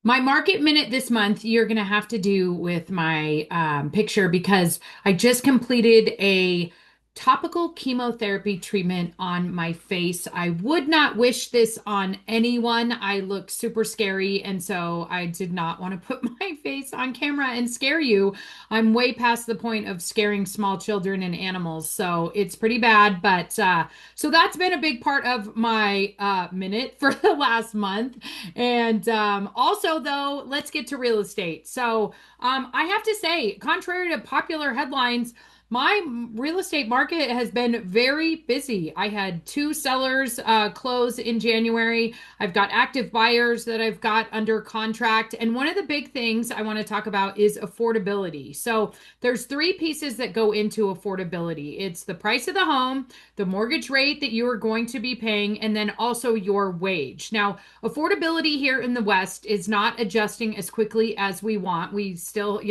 My market minute this month, you're going to have to do with my picture because I just completed a topical chemotherapy treatment on my face. I would not wish this on anyone. I look super scary, and so I did not want to put my face on camera and scare you. I'm way past the point of scaring small children and animals, so it's pretty bad. But so that's been a big part of my minute for the last month. And also, though, let's get to real estate. So I have to say, contrary to popular headlines, my real estate market has been very busy. I had two sellers close in January. I've got active buyers that I've got under contract. And one of the big things I want to talk about is affordability. So there's three pieces that go into affordability. It's the price of the home, the mortgage rate that you are going to be paying, and then also your wage. Now, affordability here in the West is not adjusting as quickly as we want. We still,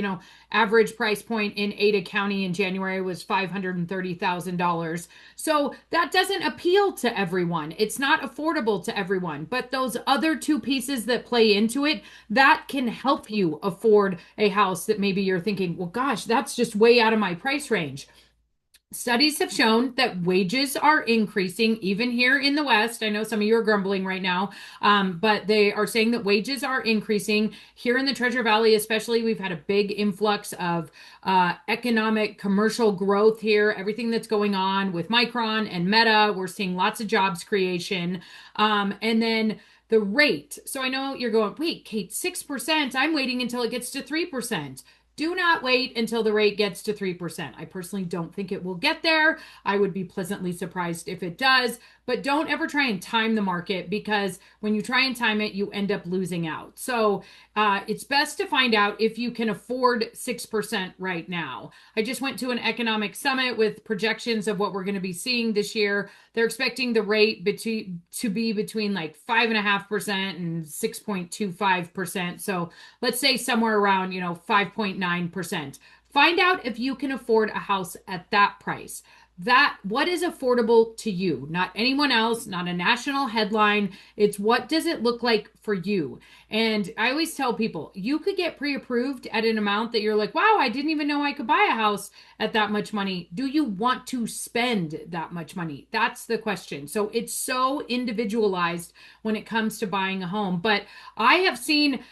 average price point in Ada County in January was $530,000. So that doesn't appeal to everyone. It's not affordable to everyone. But those other two pieces that play into it, that can help you afford a house that maybe you're thinking, well, gosh, that's just way out of my price range. Studies have shown that wages are increasing even here in the West. I know some of you are grumbling right now, but they are saying that wages are increasing here in the Treasure Valley, especially. We've had a big influx of economic commercial growth here, everything that's going on with Micron and Meta. We're seeing lots of jobs creation. And then the rate. So I know you're going, wait, Kate, 6%. I'm waiting until it gets to 3%. Do not wait until the rate gets to 3%. I personally don't think it will get there. I would be pleasantly surprised if it does, but don't ever try and time the market because when you try and time it, you end up losing out. So it's best to find out if you can afford 6% right now. I just went to an economic summit with projections of what we're going to be seeing this year. They're expecting the rate to be between like 5.5% and 6.25%. So let's say somewhere around, 5.9%. Find out if you can afford a house at that price. That what is affordable to you, not anyone else, not a national headline. It's what does it look like for you? And I always tell people you could get pre-approved at an amount that you're like, wow, I didn't even know I could buy a house at that much money. Do you want to spend that much money? That's the question. So it's so individualized when it comes to buying a home. But I have seen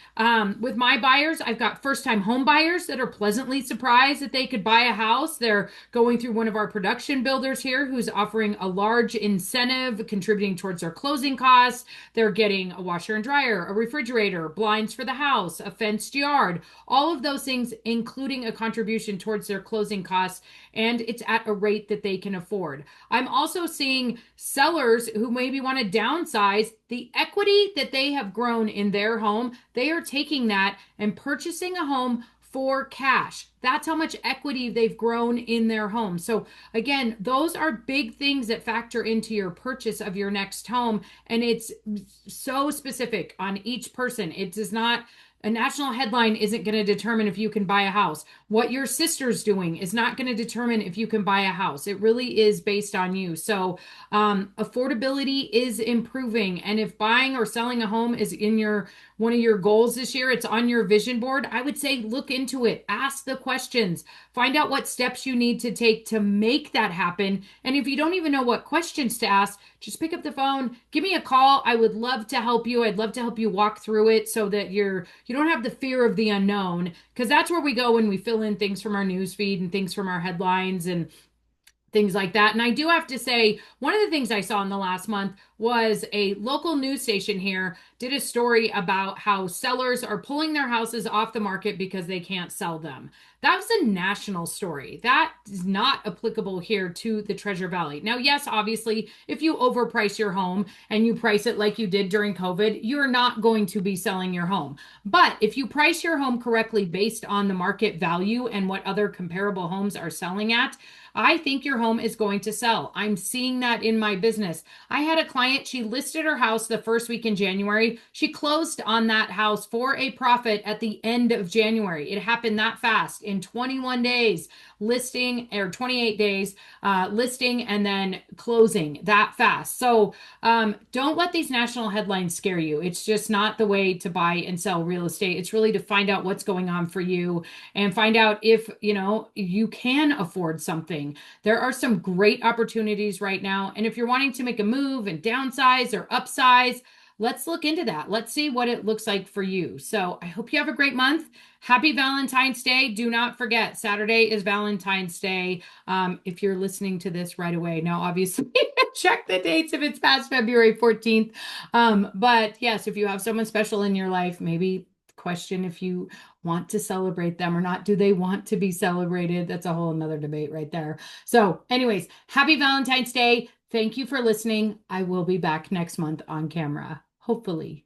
with my buyers, I've got first-time home buyers that are pleasantly surprised that they could buy a house. They're going through one of our production builders here who's offering a large incentive contributing towards their closing costs. They're getting a washer and dryer, a refrigerator, blinds for the house, a fenced yard, all of those things, including a contribution towards their closing costs. And it's at a rate that they can afford. I'm also seeing sellers who maybe want to downsize the equity that they have grown in their home. They are taking that and purchasing a home for cash. That's how much equity they've grown in their home. So again, those are big things that factor into your purchase of your next home. And it's so specific on each person. It does not, a national headline isn't going to determine if you can buy a house. What your sister's doing is not going to determine if you can buy a house. It really is based on you. So affordability is improving. And if buying or selling a home is in your one of your goals this year, it's on your vision board, I would say look into it. Ask the questions. Find out what steps you need to take to make that happen. And if you don't even know what questions to ask, just pick up the phone, give me a call. I would love to help you. I'd love to help you walk through it so that you don't have the fear of the unknown, because that's where we go when we fill in things from our news feed and things from our headlines and things like that. And I do have to say, one of the things I saw in the last month was a local news station here did a story about how sellers are pulling their houses off the market because they can't sell them. That was a national story. That is not applicable here to the Treasure Valley. Now, yes, obviously, if you overprice your home and you price it like you did during COVID, you're not going to be selling your home. But if you price your home correctly based on the market value and what other comparable homes are selling at, I think your home is going to sell. I'm seeing that in my business. I had a client client, she listed her house the first week in January. She closed on that house for a profit at the end of January. It happened that fast in 21 days listing, or 28 days listing, and then closing that fast. So don't let these national headlines scare you. It's just not the way to buy and sell real estate. It's really to find out what's going on for you and find out if, you can afford something. There are some great opportunities right now. And if you're wanting to make a move and downsize or upsize, let's look into that. Let's see what it looks like for you. So I hope you have a great month. Happy Valentine's Day. Do not forget, Saturday is Valentine's Day. If you're listening to this right away. Now, obviously, check the dates if it's past February 14th. But yes, if you have someone special in your life, maybe question if you want to celebrate them or not. Do they want to be celebrated? That's a whole nother debate right there. So anyways, happy Valentine's Day. Thank you for listening. I will be back next month on camera, hopefully.